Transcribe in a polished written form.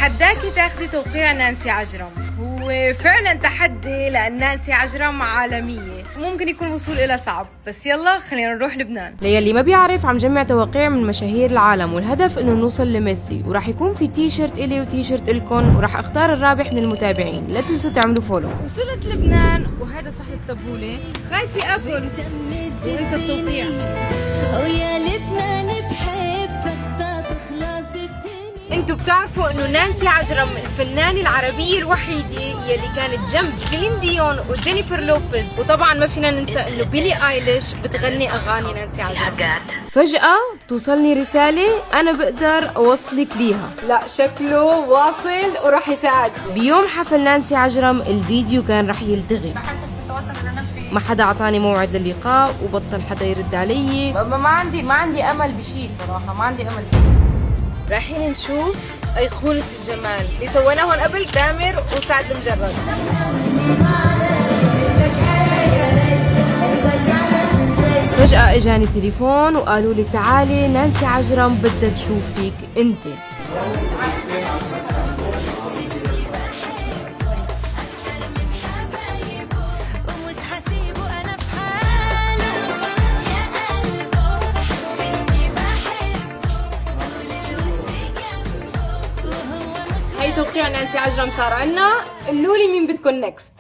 بتحداكي تاخدي توقيع نانسي عجرم. هو فعلا تحدي لأن نانسي عجرم عالمية، ممكن يكون الوصول إلى صعب، بس يلا خلينا نروح لبنان. ليلي ما بيعرف، عم جمع توقيع من مشاهير العالم، والهدف انه نوصل لميسي، وراح يكون في تي شيرت الي وتي شيرت الكون، وراح اختار الرابح من المتابعين. لا تنسوا تعملوا فولو. وصلت لبنان وهذا صحن التبولة، خايفة أكل وانسى التوقيع. ويا لبنان بحبك تخلص الدنيا. انتوا بتعرفوا انه نانسي عجرم الفنانة العربية الوحيدة يلي كانت جنب سيلين ديون وجينيفر لوبيز، وطبعا ما فينا ننسى انه بيلي ايليش بتغني اغاني نانسي عجرم. فجأة بتوصلني رسالة انا بقدر اوصلك ليها. لا شكله واصل وراح يساعدني. بيوم حفل نانسي عجرم الفيديو كان رح يلتغي، ما حدا اعطاني موعد للقاء وبطل حدا يرد علي. ما عندي امل بشي صراحة، ما عندي امل بشي. رايحين نشوف أيقونة الجمال اللي سويناه هون قبل، تامر وسعد المجرد. فجأة اجاني تليفون وقالوا لي تعالي نانسي عجرم بدها تشوفك انت. ومش حسيبه أنا في حاله يا قلبه، حس إني بحبه والود جنبه وهو مش هي توقيع نانسي عجرم صار عنا. قولوا لي مين بدكم نكست.